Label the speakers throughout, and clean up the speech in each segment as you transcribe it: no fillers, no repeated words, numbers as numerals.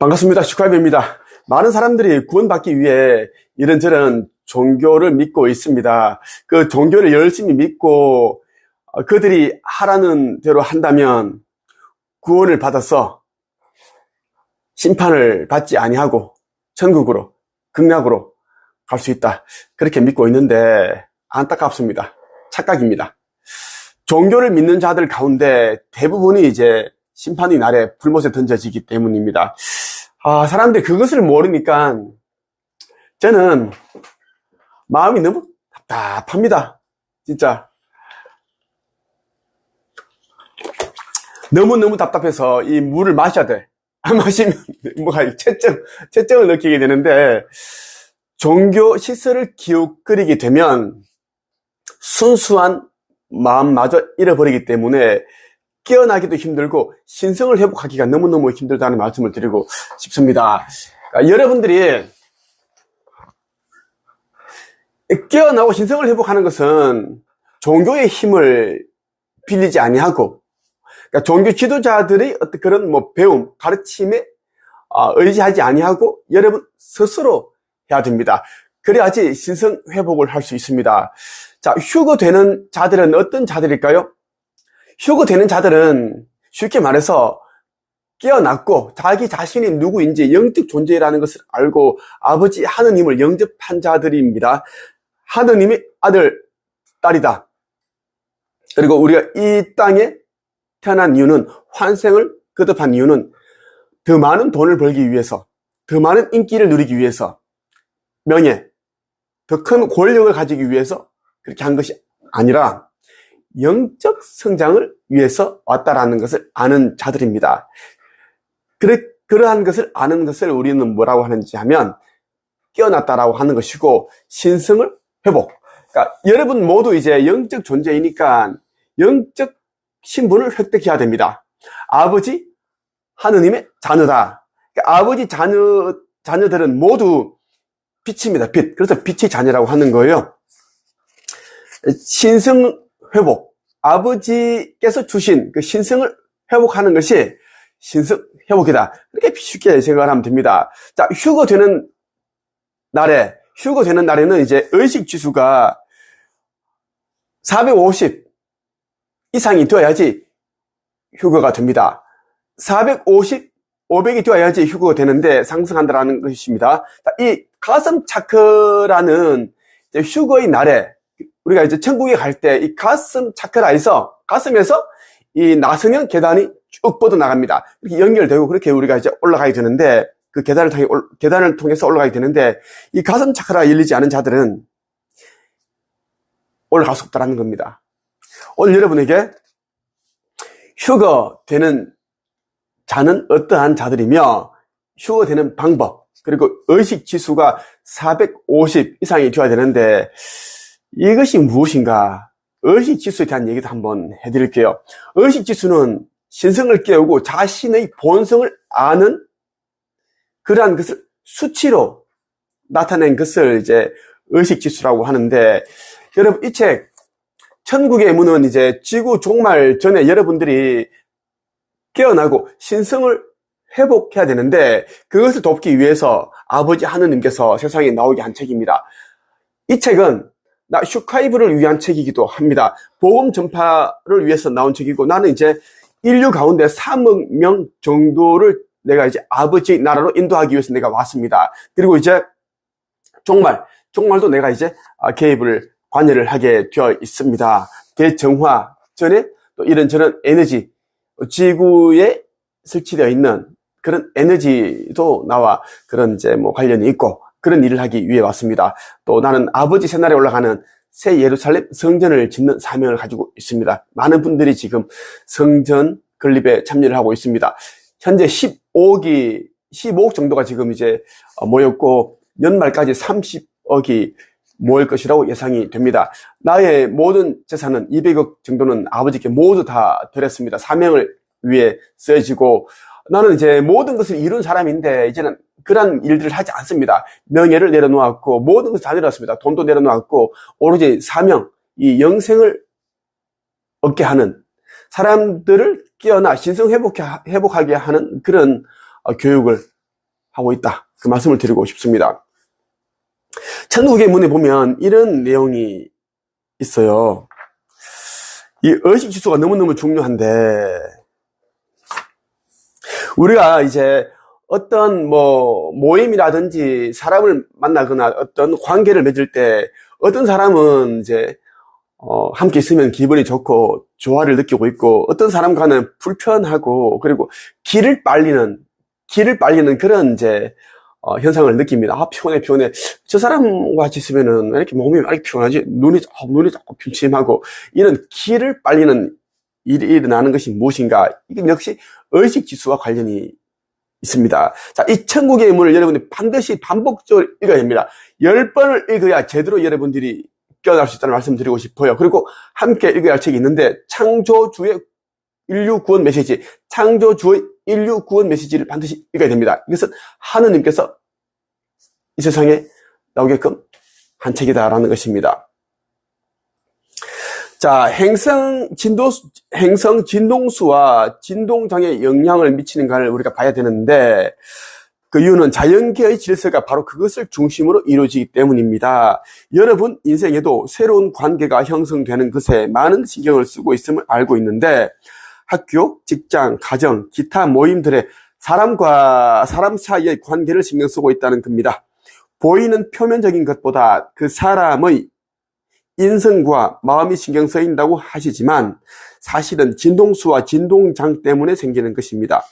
Speaker 1: 반갑습니다. 슈카이브입니다. 많은 사람들이 구원받기 위해 이런저런 종교를 믿고 있습니다. 그 종교를 열심히 믿고 그들이 하라는 대로 한다면 구원을 받아서 심판을 받지 아니하고 천국으로, 극락으로 갈 수 있다. 그렇게 믿고 있는데 안타깝습니다. 착각입니다. 종교를 믿는 자들 가운데 대부분이 이제 심판의 날에 불못에 던져지기 때문입니다. 사람들이 그것을 모르니까 저는 마음이 너무 답답합니다. 진짜. 너무너무 답답해서 이 물을 마셔야 돼. 안 마시면 뭐가 채점을 느끼게 되는데, 종교 시설을 기웃거리게 되면 순수한 마음마저 잃어버리기 때문에 깨어나기도 힘들고 신성을 회복하기가 너무너무 힘들다는 말씀을 드리고 싶습니다. 그러니까 여러분들이 깨어나고 신성을 회복하는 것은 종교의 힘을 빌리지 아니하고, 그러니까 종교 지도자들의 어떤 그런 배움, 가르침에 의지하지 아니하고 여러분 스스로 해야 됩니다. 그래야지 신성 회복을 할 수 있습니다. 자, 휴거되는 자들은 어떤 자들일까요? 휴거되는 자들은 쉽게 말해서 깨어났고 자기 자신이 누구인지 영적 존재라는 것을 알고 아버지 하느님을 영접한 자들입니다. 하느님의 아들, 딸이다. 그리고 우리가 이 땅에 태어난 이유는, 환생을 거듭한 이유는 더 많은 돈을 벌기 위해서, 더 많은 인기를 누리기 위해서, 명예, 더 큰 권력을 가지기 위해서 그렇게 한 것이 아니라 영적 성장을 위해서 왔다라는 것을 아는 자들입니다. 그러한 것을 아는 것을 우리는 뭐라고 하는지 하면 깨어났다라고 하는 것이고, 신성을 회복. 그러니까 여러분 모두 이제 영적 존재이니까 영적 신분을 획득해야 됩니다. 아버지 하느님의 자녀다. 그러니까 아버지 자녀들은 모두 빛입니다. 빛. 그래서 빛의 자녀라고 하는 거예요. 신성 회복. 아버지께서 주신 그 신성을 회복하는 것이 신성 회복이다. 이렇게 쉽게 생각을 하면 됩니다. 자, 휴거되는 날에는 이제 의식 지수가 450 이상이 되어야지 휴거가 됩니다. 450, 500이 되어야지 휴거가 되는데 상승한다라는 것입니다. 자, 이 가슴 차크라는 휴거의 날에 우리가 이제 천국에 갈 때 이 가슴 차크라에서, 가슴에서 이 나선형 계단이 쭉 뻗어 나갑니다. 이렇게 연결되고 그렇게 우리가 이제 올라가게 되는데, 그 계단을 통해서 올라가게 되는데, 이 가슴 차크라 열리지 않은 자들은 올라갈 수 없다는 겁니다. 오늘 여러분에게 휴거되는 자는 어떠한 자들이며, 휴거되는 방법, 그리고 의식 지수가 450 이상이 되어야 되는데, 이것이 무엇인가? 의식 지수에 대한 얘기도 한번 해드릴게요. 의식 지수는 신성을 깨우고 자신의 본성을 아는 그러한 것을 수치로 나타낸 것을 이제 의식 지수라고 하는데, 여러분 이 책 천국의 문은 이제 지구 종말 전에 여러분들이 깨어나고 신성을 회복해야 되는데, 그것을 돕기 위해서 아버지 하느님께서 세상에 나오게 한 책입니다. 이 책은 나 슈카이브를 위한 책이기도 합니다. 복음 전파를 위해서 나온 책이고, 나는 이제 인류 가운데 3억 명 정도를 내가 이제 아버지 나라로 인도하기 위해서 내가 왔습니다. 그리고 이제 종말도 내가 이제 관여를 하게 되어 있습니다. 대정화 전에 또 이런저런 에너지, 지구에 설치되어 있는 그런 에너지도 나와 그런 이제 관련이 있고, 그런 일을 하기 위해 왔습니다. 또 나는 아버지 새날에 올라가는 새 예루살렘 성전을 짓는 사명을 가지고 있습니다. 많은 분들이 지금 성전 건립에 참여를 하고 있습니다. 현재 15억 정도가 지금 이제 모였고, 연말까지 30억이 모일 것이라고 예상이 됩니다. 나의 모든 재산은 200억 정도는 아버지께 모두 다 드렸습니다. 사명을 위해 쓰여지고, 나는 이제 모든 것을 이룬 사람인데 이제는 그런 일들을 하지 않습니다. 명예를 내려놓았고 모든 것을 다 내려놨습니다. 돈도 내려놓았고 오로지 사명, 이 영생을 얻게 하는, 사람들을 깨어나 신성 회복하게 하는 그런 교육을 하고 있다. 그 말씀을 드리고 싶습니다. 천국의 문에 보면 이런 내용이 있어요. 이 의식지수가 너무너무 중요한데, 우리가 이제 어떤 모임이라든지 사람을 만나거나 어떤 관계를 맺을 때 어떤 사람은 이제 함께 있으면 기분이 좋고 조화를 느끼고 있고, 어떤 사람과는 불편하고, 그리고 기를 빨리는 그런 이제 현상을 느낍니다. 아, 피곤해. 저 사람과 같이 있으면은 왜 이렇게 몸이 왜 이렇게 피곤하지? 눈이 자꾸 침침하고, 이런 기를 빨리는 일이 일어나는 것이 무엇인가? 이건 역시 의식지수와 관련이 있습니다. 자, 이 천국의 문을 여러분이 반드시 반복적으로 읽어야 됩니다. 10번을 읽어야 제대로 여러분들이 깨어날 수 있다는 말씀 드리고 싶어요. 그리고 함께 읽어야 할 책이 있는데, 창조주의 인류 구원 메시지, 창조주의 인류 구원 메시지를 반드시 읽어야 됩니다. 이것은 하느님께서 이 세상에 나오게끔 한 책이다라는 것입니다. 자, 행성 진동수와 진동장에 영향을 미치는가를 우리가 봐야 되는데, 그 이유는 자연계의 질서가 바로 그것을 중심으로 이루어지기 때문입니다. 여러분 인생에도 새로운 관계가 형성되는 것에 많은 신경을 쓰고 있음을 알고 있는데, 학교, 직장, 가정, 기타 모임들의 사람과 사람 사이의 관계를 신경 쓰고 있다는 겁니다. 보이는 표면적인 것보다 그 사람의 인성과 마음이 신경 쓰인다고 하시지만, 사실은 진동수와 진동장 때문에 생기는 것입니다.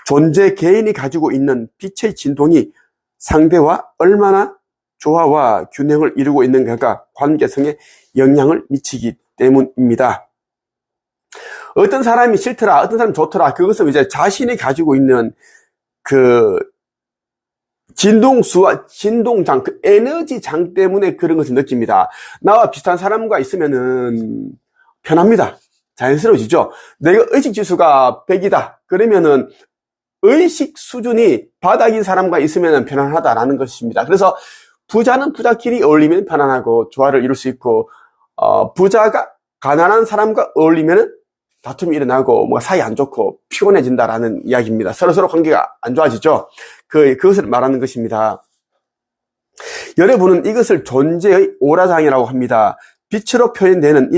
Speaker 1: 존재 개인이 가지고 있는 빛의 진동이 상대와 얼마나 조화와 균형을 이루고 있는가가 관계성에 영향을 미치기 때문입니다. 어떤 사람이 싫더라, 어떤 사람이 좋더라, 그것은 이제 자신이 가지고 있는 그 진동수와 진동장, 그 에너지장 때문에 그런 것을 느낍니다. 나와 비슷한 사람과 있으면은 편합니다. 자연스러워지죠. 내가 의식지수가 100이다. 그러면은 의식 수준이 바닥인 사람과 있으면 편안하다라는 것입니다. 그래서 부자는 부자끼리 어울리면 편안하고 조화를 이룰 수 있고, 부자가 가난한 사람과 어울리면 다툼이 일어나고 뭔가 사이 안 좋고 피곤해진다라는 이야기입니다. 서로 관계가 안 좋아지죠. 그것을 말하는 것입니다. 여러분은 이것을 존재의 오라장이라고 합니다. 빛으로 표현되는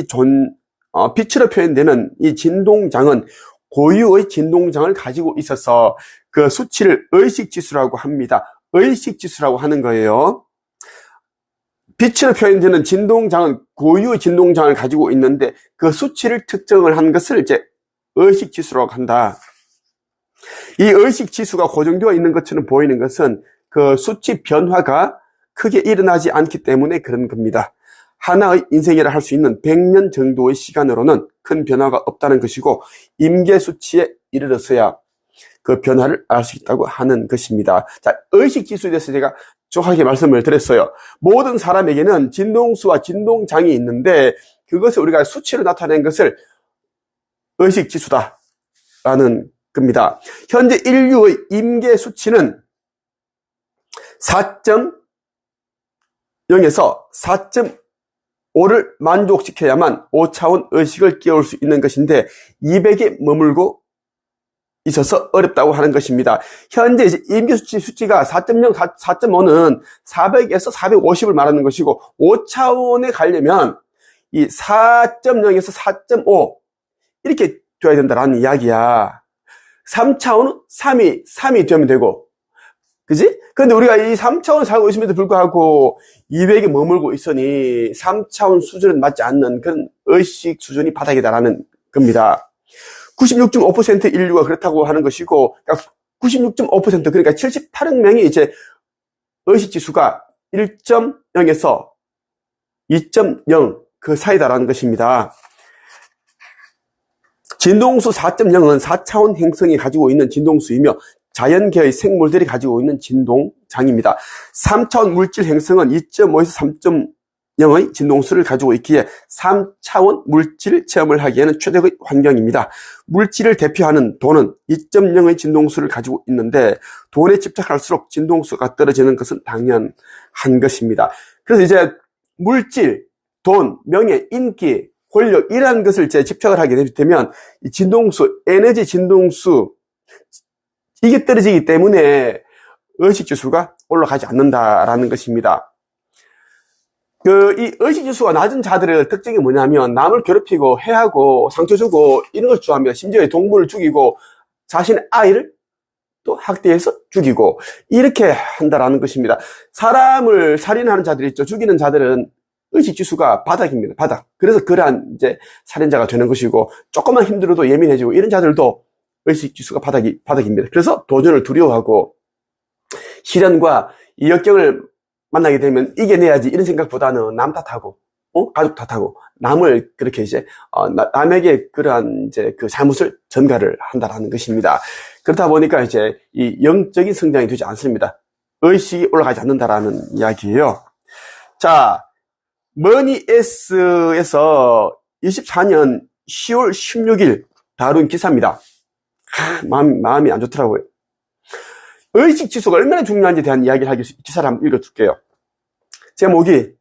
Speaker 1: 이 진동장은 고유의 진동장을 가지고 있어서 그 수치를 의식지수라고 합니다. 의식지수라고 하는 거예요. 빛으로 표현되는 진동장은 고유의 진동장을 가지고 있는데, 그 수치를 특정을 한 것을 이제 의식지수라고 한다. 이 의식지수가 고정되어 있는 것처럼 보이는 것은 그 수치 변화가 크게 일어나지 않기 때문에 그런 겁니다. 하나의 인생이라 할 수 있는 100년 정도의 시간으로는 큰 변화가 없다는 것이고, 임계수치에 이르러서야 그 변화를 알 수 있다고 하는 것입니다. 자, 의식지수에 대해서 제가 정확하게 말씀을 드렸어요. 모든 사람에게는 진동수와 진동장이 있는데, 그것을 우리가 수치로 나타낸 것을 의식지수다라는 겁니다. 현재 인류의 임계수치는 4.0에서 4.5를 만족시켜야만 5차원 의식을 깨울 수 있는 것인데, 200에 머물고 있어서 어렵다고 하는 것입니다. 현재 이제 임계수치가 4.0, 4.5는 400에서 450을 말하는 것이고, 5차원에 가려면 이 4.0에서 4.5 이렇게 돼야 된다라는 이야기야. 3차원은 3이 되면 되고, 그지? 근데 우리가 이 3차원 살고 있음에도 불구하고 200에 머물고 있으니 3차원 수준은 맞지 않는 그런 의식 수준이 바닥이다라는 겁니다. 96.5% 인류가 그렇다고 하는 것이고, 그러니까 96.5%, 그러니까 78억 명이 이제 의식지수가 1.0에서 2.0 그 사이다라는 것입니다. 진동수 4.0은 4차원 행성이 가지고 있는 진동수이며, 자연계의 생물들이 가지고 있는 진동장입니다. 3차원 물질 행성은 2.5에서 3.0의 진동수를 가지고 있기에 3차원 물질 체험을 하기에는 최적의 환경입니다. 물질을 대표하는 돈은 2.0의 진동수를 가지고 있는데, 돈에 집착할수록 진동수가 떨어지는 것은 당연한 것입니다. 그래서 이제 물질, 돈, 명예, 인기, 권력 이러한 것을 이제 집착을 하게 되면 이 진동수, 에너지 진동수 이게 떨어지기 때문에 의식지수가 올라가지 않는다라는 것입니다. 이 의식지수가 낮은 자들의 특징이 뭐냐면 남을 괴롭히고 해하고 상처 주고 이런 걸 좋아합니다. 심지어 동물을 죽이고 자신의 아이를 또 학대해서 죽이고 이렇게 한다라는 것입니다. 사람을 살인하는 자들이 있죠. 죽이는 자들은 의식지수가 바닥입니다. 바닥. 그래서 그러한 이제 살인자가 되는 것이고 조금만 힘들어도 예민해지고 이런 자들도 의식지수가 바닥입니다. 그래서 도전을 두려워하고 시련과 이 역경을 만나게 되면 이겨내야지 이런 생각보다는 남 탓하고, 가족 탓하고, 남을 그렇게 이제, 남에게 그러한 이제 그 잘못을 전가를 한다라는 것입니다. 그렇다 보니까 이제 이 영적인 성장이 되지 않습니다. 의식이 올라가지 않는다라는 이야기예요. 자, 머니에스에서 24년 10월 16일 다룬 기사입니다. 마음이 안 좋더라고요. 의식 지수가 얼마나 중요한지에 대한 이야기를 하기 위해서 기사를 한번 읽어줄게요. 제목이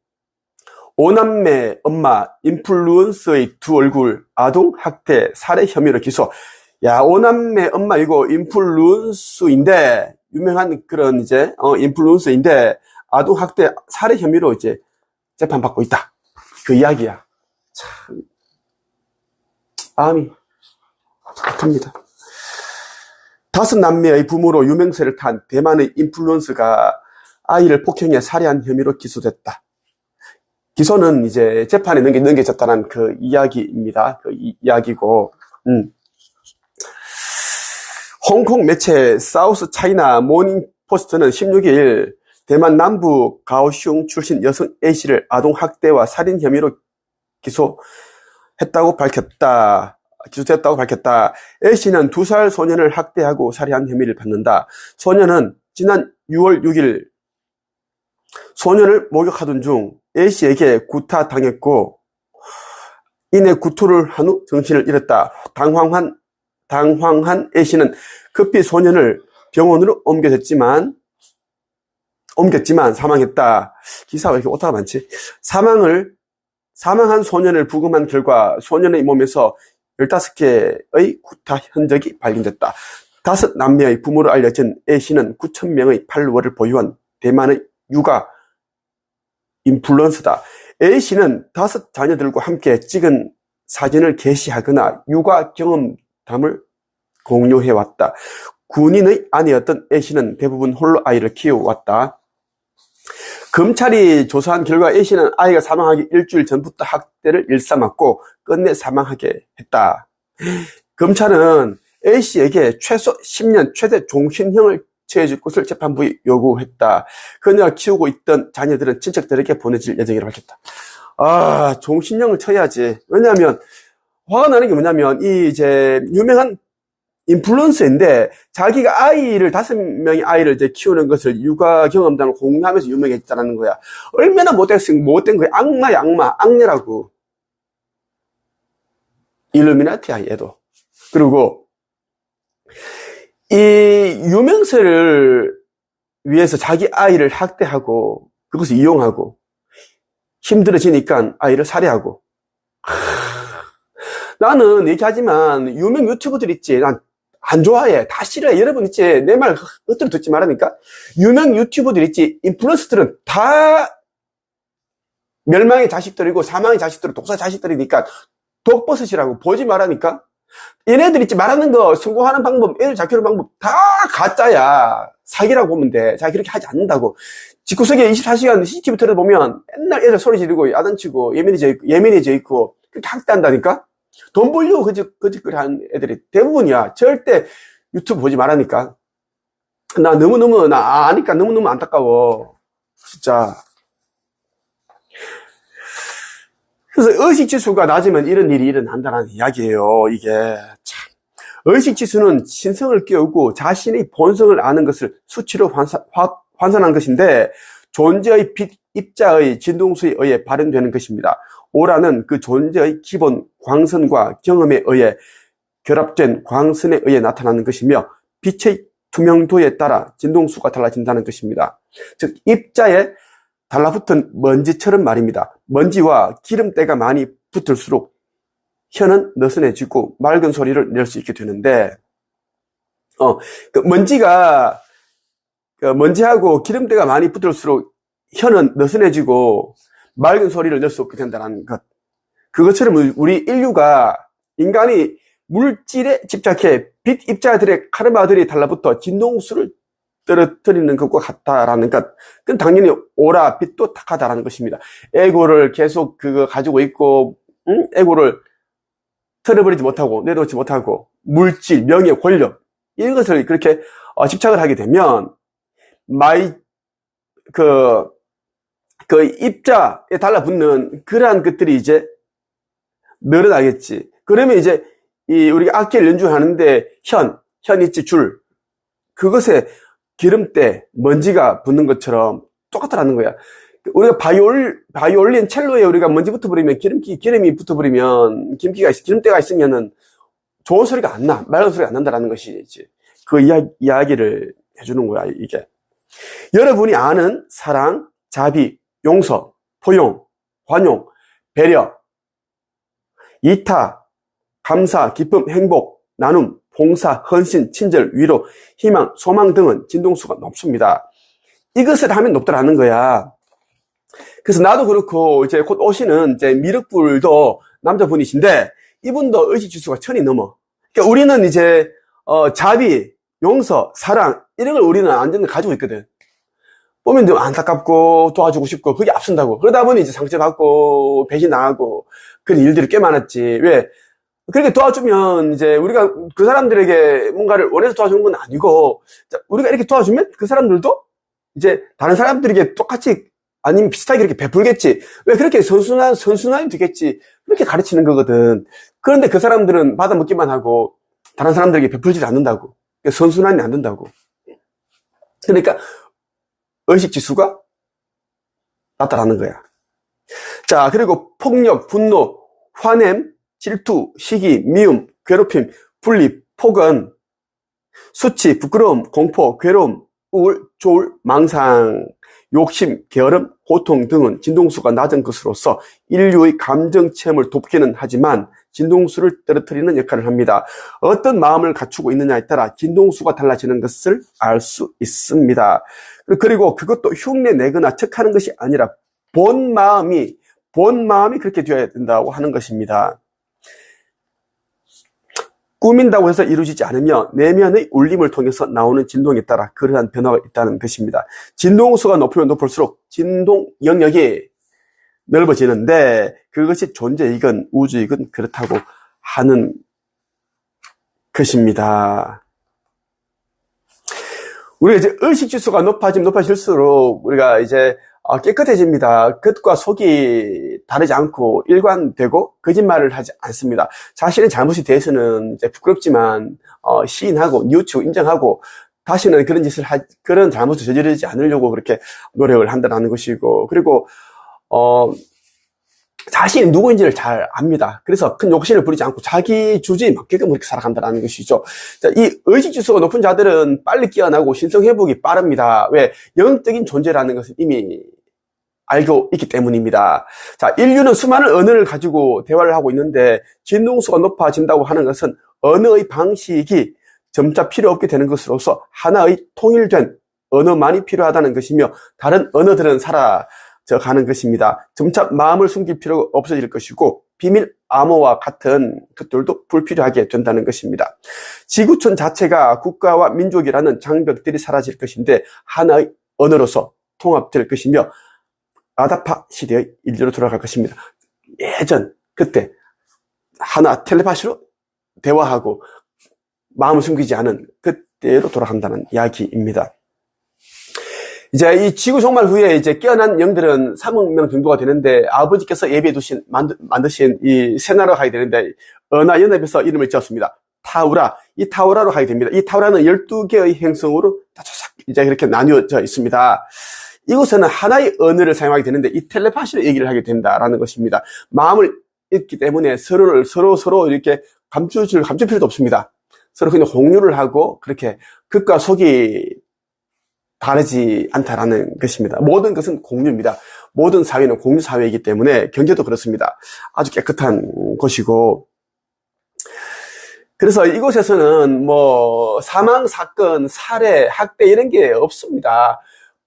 Speaker 1: 5남매 엄마 인플루언서의 두 얼굴 아동 학대 살해 혐의로 기소. 야, 5남매 엄마 이거 인플루언서인데 유명한 그런 이제 인플루언서인데 아동 학대 살해 혐의로 이제 재판받고 있다. 그 이야기야. 참 마음이 아픕니다. 5남매의 부모로 유명세를 탄 대만의 인플루언서가 아이를 폭행해 살해한 혐의로 기소됐다. 기소는 이제 재판에 넘겨졌다는 그 이야기입니다. 그 이야기고, 홍콩 매체 사우스 차이나 모닝 포스트는 16일 대만 남부 가오슝 출신 여성 A씨를 아동 학대와 살인 혐의로 기소됐다고 밝혔다. A씨는 2살 소년을 학대하고 살해한 혐의를 받는다. 소년은 지난 6월 6일 소년을 목욕하던 중 A씨에게 구타당했고 이내 구토를 한 후 정신을 잃었다. 당황한 A씨는 급히 소년을 병원으로 옮겼지만 사망했다. 기사가 왜 이렇게 오타가 많지? 사망한 소년을 부검한 결과 소년의 몸에서 15개의 구타 흔적이 발견됐다. 5남매의 부모로 알려진 A씨는 9,000명의 팔로워를 보유한 대만의 육아 인플루언서다. A씨는 5 자녀들과 함께 찍은 사진을 게시하거나 육아 경험담을 공유해왔다. 군인의 아내였던 A씨는 대부분 홀로 아이를 키워왔다. 검찰이 조사한 결과 A씨는 아이가 사망하기 일주일 전부터 학대를 일삼았고 끝내 사망하게 했다. 검찰은 A씨에게 최소 10년 최대 종신형을 처해줄 것을 재판부에 요구했다. 그녀가 키우고 있던 자녀들은 친척들에게 보내질 예정이라고 밝혔다. 종신형을 쳐야지. 왜냐하면 화가 나는 게 뭐냐면 이 이제 유명한 인플루언서인데 자기가 아이를 5명의 아이를 이제 키우는 것을 육아 경험담을 공유하면서 유명해졌다는 거야. 얼마나 못된 거야. 악마야, 악녀라고. 일루미나티야, 얘도. 그리고 이 유명세를 위해서 자기 아이를 학대하고 그것을 이용하고 힘들어지니까 아이를 살해하고. 나는 얘기하지만 유명 유튜버들 있지. 난 안 좋아해. 다 싫어해. 여러분 있지. 내 말 흩어져 듣지 말라니까. 유명 유튜버들 있지. 인플루언서들은 다 멸망의 자식들이고 사망의 자식들이고 독사 자식들이니까 독버섯이라고 보지 말라니까. 얘네들 있지. 말하는 거 성공하는 방법, 애들 잘 키우는 방법 다 가짜야. 사기라고 보면 돼. 자기 그렇게 하지 않는다고. 집구석에 24시간 CCTV 틀어보면 맨날 애들 소리 지르고 야단치고 예민해져 있고 그렇게 학대한다니까. 돈 벌려고 거짓거리 하는 애들이 대부분이야. 절대 유튜브 보지 말라니까. 나 아니까 너무너무 안타까워. 진짜. 그래서 의식지수가 낮으면 이런 일이 일어난다는 이야기예요. 이게 참. 의식지수는 신성을 깨우고 자신의 본성을 아는 것을 수치로 환산한 것인데 존재의 빛 입자의 진동수에 의해 발현되는 것입니다. 오라는 그 존재의 기본 광선과 경험에 의해 결합된 광선에 의해 나타나는 것이며 빛의 투명도에 따라 진동수가 달라진다는 것입니다. 즉 입자에 달라붙은 먼지처럼 말입니다. 먼지와 기름때가 많이 붙을수록 혀는 느슨해지고 맑은 소리를 낼 수 있게 되는데 그 먼지가 먼지하고 기름때가 많이 붙을수록 혀는 느슨해지고 맑은 소리를 낼 수 없게 된다는 것. 그것처럼 우리 인류가 인간이 물질에 집착해 빛 입자들의 카르마들이 달라붙어 진동수를 떨어뜨리는 것과 같다라는 것. 그건 당연히 오라 빛도 탁하다라는 것입니다. 에고를 계속 그거 가지고 있고, 에고를 털어버리지 못하고 내려놓지 못하고 물질, 명예, 권력 이런 것을 그렇게 집착을 하게 되면 그 입자에 달라붙는 그러한 것들이 이제 늘어나겠지. 그러면 이제 우리가 악기를 연주하는데 현 있지, 줄. 그것에 기름때, 먼지가 붙는 것처럼 똑같다라는 거야. 우리가 바이올린, 첼로에 우리가 먼지 붙어버리면 기름이 붙어버리면 기름때가 있으면은 좋은 소리가 안 나. 맑은 소리가 안 난다라는 것이지. 그 이야기를 해주는 거야, 이게. 여러분이 아는 사랑, 자비, 용서, 포용, 관용, 배려, 이타, 감사, 기쁨, 행복, 나눔, 봉사, 헌신, 친절, 위로, 희망, 소망 등은 진동수가 높습니다. 이것을 하면 높더라는 거야. 그래서 나도 그렇고 이제 곧 오시는 이제 미륵불도 남자분이신데 이분도 의식주수가 1000이 넘어. 그러니까 우리는 이제 자비, 용서, 사랑 이런 걸 우리는 완전히 가지고 있거든. 보면 좀 안타깝고 도와주고 싶고 그게 앞선다고. 그러다 보니 이제 상처받고 배신당하고 그런 일들이 꽤 많았지. 왜? 그렇게 도와주면 이제 우리가 그 사람들에게 뭔가를 원해서 도와주는 건 아니고 우리가 이렇게 도와주면 그 사람들도 이제 다른 사람들에게 똑같이 아니면 비슷하게 이렇게 베풀겠지. 왜 그렇게 선순환이 되겠지. 그렇게 가르치는 거거든. 그런데 그 사람들은 받아먹기만 하고 다른 사람들에게 베풀지 않는다고. 선순환이 안 된다고. 그러니까 의식지수가 나타나는 거야. 자, 그리고 폭력, 분노, 화냄, 질투, 시기, 미움, 괴롭힘, 분리, 폭언, 수치, 부끄러움, 공포, 괴로움, 우울, 조울, 망상, 욕심, 게으름, 고통 등은 진동수가 낮은 것으로서 인류의 감정 체험을 돕기는 하지만 진동수를 떨어뜨리는 역할을 합니다. 어떤 마음을 갖추고 있느냐에 따라 진동수가 달라지는 것을 알 수 있습니다. 그리고 그것도 흉내 내거나 척하는 것이 아니라 본 마음이 그렇게 되어야 된다고 하는 것입니다. 꾸민다고 해서 이루어지지 않으며 내면의 울림을 통해서 나오는 진동에 따라 그러한 변화가 있다는 것입니다. 진동수가 높으면 높을수록 진동 영역이 넓어지는데 그것이 존재이건 우주이건 그렇다고 하는 것입니다. 우리가 이제 의식지수가 높아질수록 우리가 이제 깨끗해집니다. 겉과 속이 다르지 않고 일관되고 거짓말을 하지 않습니다. 자신의 잘못이 대해서는 이제 부끄럽지만 시인하고 뉘우치고 인정하고 다시는 그런 잘못을 저지르지 않으려고 그렇게 노력을 한다는 것이고, 그리고 자신이 누구인지를 잘 압니다. 그래서 큰 욕심을 부리지 않고 자기 주제에 맞게끔 그렇게 살아간다는 것이죠. 자, 이 의식지수가 높은 자들은 빨리 깨어나고 신성회복이 빠릅니다. 왜? 영적인 존재라는 것을 이미 알고 있기 때문입니다. 자, 인류는 수많은 언어를 가지고 대화를 하고 있는데 진동수가 높아진다고 하는 것은 언어의 방식이 점차 필요 없게 되는 것으로서 하나의 통일된 언어만이 필요하다는 것이며 다른 언어들은 사라져가는 것입니다. 점차 마음을 숨길 필요가 없어질 것이고 비밀 암호와 같은 것들도 불필요하게 된다는 것입니다. 지구촌 자체가 국가와 민족이라는 장벽들이 사라질 것인데 하나의 언어로서 통합될 것이며 아다파 시대의 인류로 돌아갈 것입니다. 예전 그때 하나 텔레파시로 대화하고 마음을 숨기지 않은 그때로 돌아간다는 이야기입니다. 이제 이 지구 종말 후에 이제 깨어난 영들은 3억 명 정도가 되는데 아버지께서 예비해 두신 만드신 이 새 나라로 가게 되는데 은하 연합에서 이름을 지었습니다. 타우라. 이 타우라로 가게 됩니다. 이 타우라는 12개의 행성으로 다차삭 이제 이렇게 나뉘어져 있습니다. 이곳에는 하나의 언어를 사용하게 되는데 이 텔레파시로 얘기를 하게 된다라는 것입니다. 마음을 읽기 때문에 서로 이렇게 감출 필요도 없습니다. 서로 그냥 공유를 하고 그렇게 겉과 속이 다르지 않다라는 것입니다. 모든 것은 공유입니다. 모든 사회는 공유 사회이기 때문에 경제도 그렇습니다. 아주 깨끗한 곳이고 그래서 이곳에서는 뭐 사망 사건, 살해, 학대 이런 게 없습니다.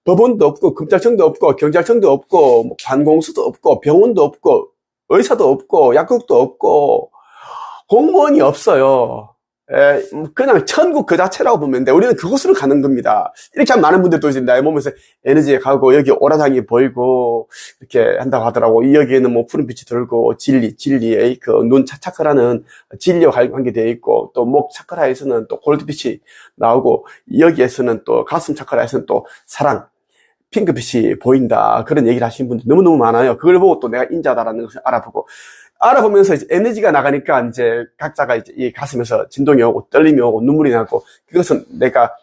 Speaker 1: 법원도 없고 검찰청도 없고 경찰청도 없고 뭐 관공서도 없고 병원도 없고 의사도 없고 약국도 없고 공무원이 없어요. 그냥 천국 그 자체라고 보면 돼. 우리는 그곳으로 가는 겁니다. 이렇게 하면 많은 분들도 이제 나의 몸에서 에너지가 가고 여기 오라장이 보이고 이렇게 한다고 하더라고. 여기에는 뭐 푸른빛이 돌고 진리의 그 눈 차크라는 진리와 관계되어 있고 또 목 차크라에서는 또 골드빛이 나오고 여기에서는 또 가슴 차크라에서는 또 사랑 핑크빛이 보인다. 그런 얘기를 하시는 분들 너무너무 많아요. 그걸 보고 또 내가 인자다라는 것을 알아보면서 이제 에너지가 나가니까 이제 각자가 이제 이 가슴에서 진동이 오고 떨림이 오고 눈물이 나고 그것은 내가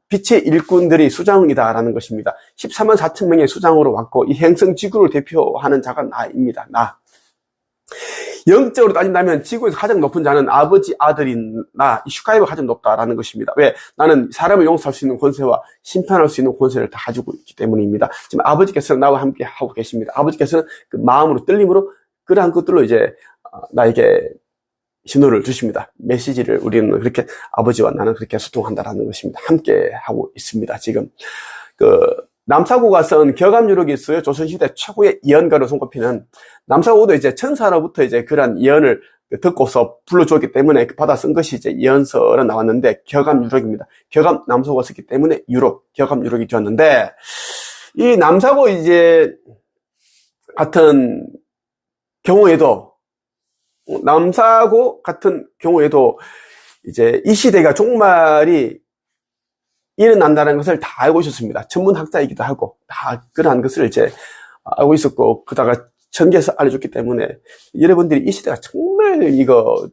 Speaker 1: 빛의 일꾼들이 수장이다라는 것입니다. 14만 4천 명의 수장으로 왔고 이 행성 지구를 대표하는 자가 나입니다. 나. 영적으로 따진다면 지구에서 가장 높은 자는 아버지 아들인 나, 슈카이가 가장 높다라는 것입니다. 왜? 나는 사람을 용서할 수 있는 권세와 심판할 수 있는 권세를 다 가지고 있기 때문입니다. 지금 아버지께서는 나와 함께 하고 계십니다. 아버지께서는 그 마음으로 떨림으로 그러한 것들로 이제 나에게 신호를 주십니다. 메시지를 우리는 그렇게 아버지와 나는 그렇게 소통한다라는 것입니다. 함께 하고 있습니다. 지금 남사고가 쓴 격암유록이 있어요. 조선시대 최고의 예언가로 손꼽히는 남사고도 이제 천사로부터 이제 그런 예언을 듣고서 불러주었기 때문에 받아 쓴 것이 이제 예언서로 나왔는데 격암유록입니다. 격암 남사고가 썼기 때문에 격암유록이 되었는데 이 남사고 이제 같은 경우에도 이제 이 시대가 종말이 일어난다는 것을 다 알고 있었습니다. 천문학자이기도 하고 다 그러한 것을 이제 알고 있었고 그다가 전개해서 알려줬기 때문에 여러분들이 이 시대가 정말 이거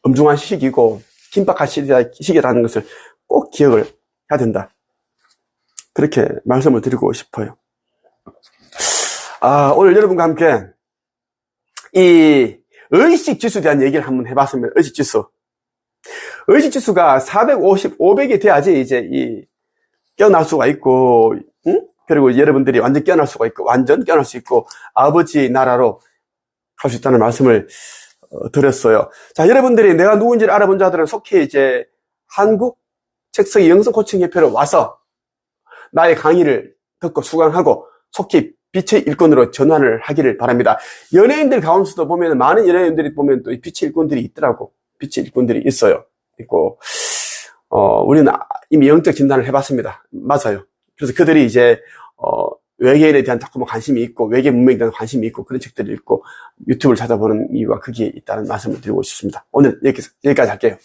Speaker 1: 엄중한 시기고 긴박한 시기라는 것을 꼭 기억을 해야 된다. 그렇게 말씀을 드리고 싶어요. 오늘 여러분과 함께 이 의식지수에 대한 얘기를 한번 해봤습니다. 의식지수가 450, 500이 돼야지 이제 깨어날 수가 있고, 그리고 여러분들이 완전 깨어날 수가 있고, 완전 깨어날 수 있고, 아버지 나라로 갈 수 있다는 말씀을 드렸어요. 자, 여러분들이 내가 누군지를 알아본 자들은 속히 이제 한국 책성의 영성코칭협회로 와서 나의 강의를 듣고 수강하고 속히 빛의 일꾼으로 전환을 하기를 바랍니다. 연예인들 가운데서도 보면 많은 연예인들이 보면 또 빛의 일꾼들이 있더라고. 빛의 일꾼들이 있고, 우리는 이미 영적 진단을 해봤습니다. 맞아요. 그래서 그들이 이제, 외계인에 대한 자꾸 관심이 있고, 외계 문명에 대한 관심이 있고, 그런 책들을 읽고, 유튜브를 찾아보는 이유가 거기에 있다는 말씀을 드리고 싶습니다. 오늘 여기까지 할게요.